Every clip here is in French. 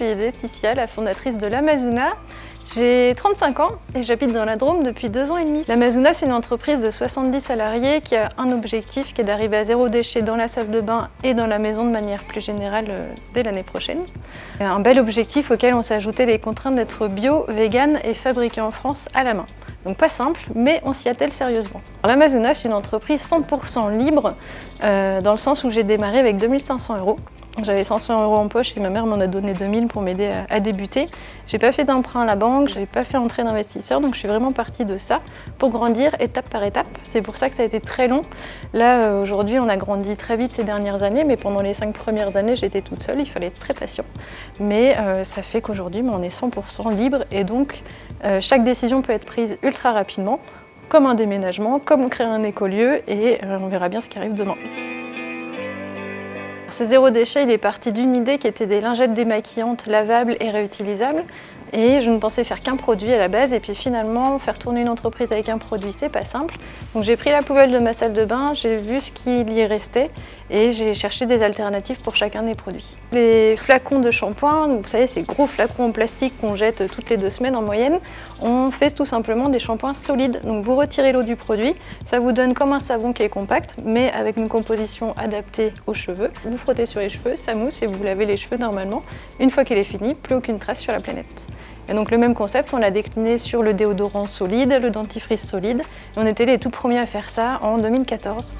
suis Laetitia, la fondatrice de l'Amazuna. J'ai 35 ans et j'habite dans la Drôme depuis 2 ans et demi. L'Amazuna, c'est une entreprise de 70 salariés qui a un objectif qui est d'arriver à 0 déchet dans la salle de bain et dans la maison de manière plus générale dès l'année prochaine. Un bel objectif auquel on s'est ajouté les contraintes d'être bio, vegan et fabriqué en France à la main. Donc pas simple, mais on s'y attelle sérieusement. L'Amazuna, c'est une entreprise 100% libre, dans le sens où j'ai démarré avec 2500 €. J'avais 500 € en poche et ma mère m'en a donné 2000 pour m'aider à débuter. J'ai pas fait d'emprunt à la banque, j'ai pas fait entrer d'investisseurs, donc je suis vraiment partie de ça pour grandir étape par étape. C'est pour ça que ça a été très long. Là, aujourd'hui, on a grandi très vite ces dernières années, mais pendant les 5 premières années, j'étais toute seule, il fallait être très patient. Mais ça fait qu'aujourd'hui, on est 100% libre et donc chaque décision peut être prise ultra rapidement, comme un déménagement, comme créer un écolieu et on verra bien ce qui arrive demain. Ce zéro déchet, il est parti d'une idée qui était des lingettes démaquillantes lavables et réutilisables. Et je ne pensais faire qu'un produit à la base et puis finalement faire tourner une entreprise avec un produit, c'est pas simple. Donc j'ai pris la poubelle de ma salle de bain, j'ai vu ce qu'il y restait et j'ai cherché des alternatives pour chacun des produits. Les flacons de shampoing, vous savez, ces gros flacons en plastique qu'on jette toutes les 2 semaines en moyenne, on fait tout simplement des shampoings solides. Donc vous retirez l'eau du produit, ça vous donne comme un savon qui est compact mais avec une composition adaptée aux cheveux. Vous frottez sur les cheveux, ça mousse et vous lavez les cheveux normalement. Une fois qu'il est fini, plus aucune trace sur la planète. Et donc le même concept, on l'a décliné sur le déodorant solide, le dentifrice solide. Et on était les tout premiers à faire ça en 2014.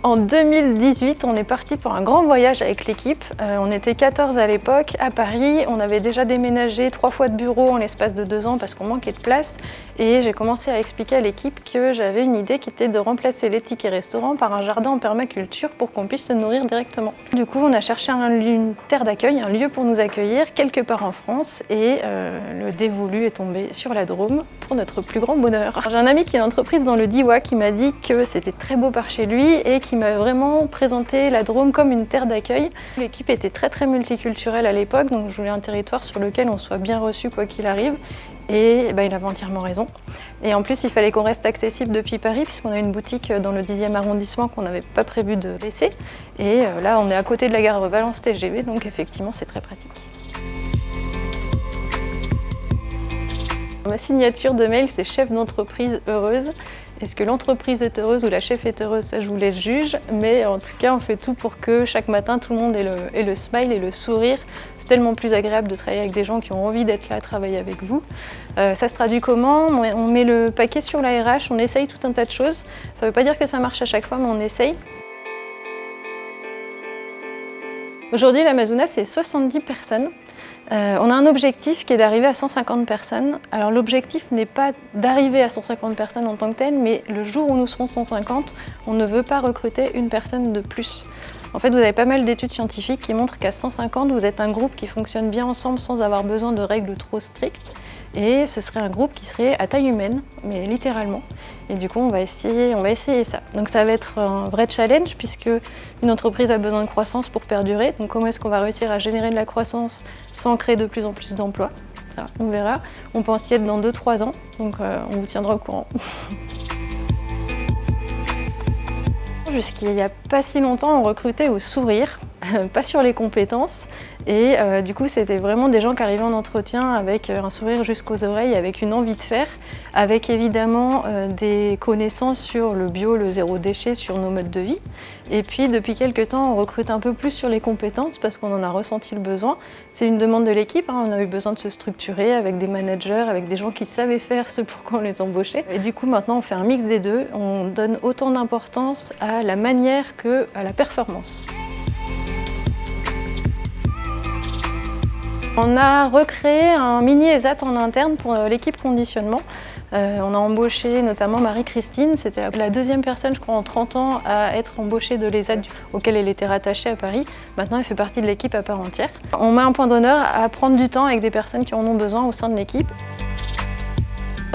En 2018, on est parti pour un grand voyage avec l'équipe. On était 14 à l'époque, à Paris. On avait déjà déménagé 3 fois de bureau en l'espace de 2 ans parce qu'on manquait de place. Et j'ai commencé à expliquer à l'équipe que j'avais une idée qui était de remplacer les tickets restaurants par un jardin en permaculture pour qu'on puisse se nourrir directement. Du coup, on a cherché une terre d'accueil, un lieu pour nous accueillir quelque part en France et le dévolu est tombé sur la Drôme pour notre plus grand bonheur. J'ai un ami qui a une entreprise dans le Diois qui m'a dit que c'était très beau par chez lui et qui m'a vraiment présenté la Drôme comme une terre d'accueil. L'équipe était très multiculturelle à l'époque, donc je voulais un territoire sur lequel on soit bien reçu quoi qu'il arrive. Et il avait entièrement raison. Et en plus, il fallait qu'on reste accessible depuis Paris, puisqu'on a une boutique dans le 10e arrondissement qu'on n'avait pas prévu de laisser. Et là, on est à côté de la gare Valence-TGV, donc effectivement, c'est très pratique. Ma signature de mail, c'est chef d'entreprise heureuse. Est-ce que l'entreprise est heureuse ou la chef est heureuse, ça je vous laisse juge, mais en tout cas on fait tout pour que chaque matin tout le monde ait le smile et le sourire. C'est tellement plus agréable de travailler avec des gens qui ont envie d'être là, travailler avec vous. Ça se traduit comment? On met le paquet sur la RH, on essaye tout un tas de choses. Ça ne veut pas dire que ça marche à chaque fois, mais on essaye. Aujourd'hui, l'Amazuna, c'est 70 personnes. On a un objectif qui est d'arriver à 150 personnes. Alors l'objectif n'est pas d'arriver à 150 personnes en tant que tel, mais le jour où nous serons 150, on ne veut pas recruter une personne de plus. En fait, vous avez pas mal d'études scientifiques qui montrent qu'à 150, vous êtes un groupe qui fonctionne bien ensemble sans avoir besoin de règles trop strictes. Et ce serait un groupe qui serait à taille humaine, mais littéralement. Et du coup, on va essayer ça. Donc ça va être un vrai challenge puisque une entreprise a besoin de croissance pour perdurer. Donc comment est-ce qu'on va réussir à générer de la croissance sans créer de plus en plus d'emplois? Ça, on verra. On pense y être dans 2-3 ans, donc on vous tiendra au courant. Jusqu'il n'y a pas si longtemps, on recrutait au sourire, pas sur les compétences. Et du coup, c'était vraiment des gens qui arrivaient en entretien avec un sourire jusqu'aux oreilles, avec une envie de faire, avec évidemment des connaissances sur le bio, le zéro déchet, sur nos modes de vie. Et puis, depuis quelques temps, on recrute un peu plus sur les compétences parce qu'on en a ressenti le besoin. C'est une demande de l'équipe, hein. On a eu besoin de se structurer avec des managers, avec des gens qui savaient faire ce pourquoi on les embauchait. Et du coup, maintenant, on fait un mix des deux. On donne autant d'importance à la manière qu'à la performance. On a recréé un mini ESAT en interne pour l'équipe conditionnement. On a embauché notamment Marie-Christine, c'était la 2e personne je crois en 30 ans à être embauchée de l'ESAT auquel elle était rattachée à Paris. Maintenant elle fait partie de l'équipe à part entière. On met un point d'honneur à prendre du temps avec des personnes qui en ont besoin au sein de l'équipe.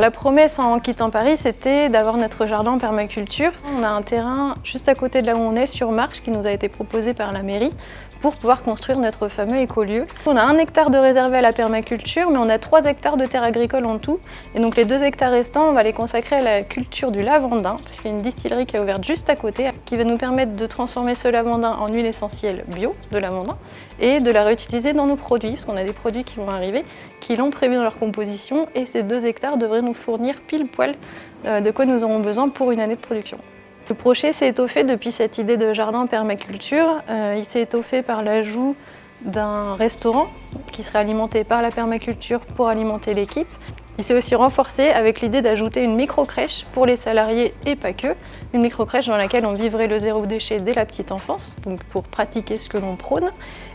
La promesse en quittant Paris, c'était d'avoir notre jardin en permaculture. On a un terrain juste à côté de là où on est, sur Marche, qui nous a été proposé par la mairie pour pouvoir construire notre fameux écolieu. On a 1 hectare de réservé à la permaculture, mais on a 3 hectares de terres agricoles en tout. Et donc les 2 hectares restants, on va les consacrer à la culture du lavandin, parce qu'il y a une distillerie qui est ouverte juste à côté, qui va nous permettre de transformer ce lavandin en huile essentielle bio de lavandin et de la réutiliser dans nos produits, parce qu'on a des produits qui vont arriver, qui l'ont prévu dans leur composition, et ces 2 hectares devraient nous fournir pile poil de quoi nous aurons besoin pour une année de production. Le projet s'est étoffé depuis cette idée de jardin en permaculture. Il s'est étoffé par l'ajout d'un restaurant qui serait alimenté par la permaculture pour alimenter l'équipe. Il s'est aussi renforcé avec l'idée d'ajouter une micro-crèche pour les salariés et pas que. Une micro-crèche dans laquelle on vivrait le zéro déchet dès la petite enfance, donc pour pratiquer ce que l'on prône.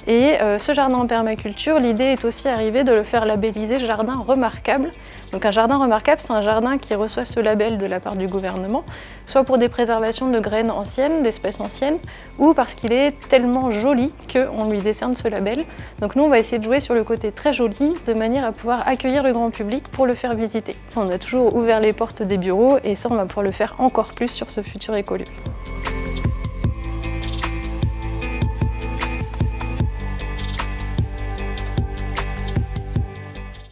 Et ce jardin en permaculture, l'idée est aussi arrivée de le faire labelliser jardin remarquable. Donc un jardin remarquable, c'est un jardin qui reçoit ce label de la part du gouvernement, soit pour des préservations de graines anciennes, d'espèces anciennes, ou parce qu'il est tellement joli qu'on lui décerne ce label. Donc nous, on va essayer de jouer sur le côté très joli, de manière à pouvoir accueillir le grand public pour le faire visiter. On a toujours ouvert les portes des bureaux et ça, on va pouvoir le faire encore plus sur ce futur écolieu.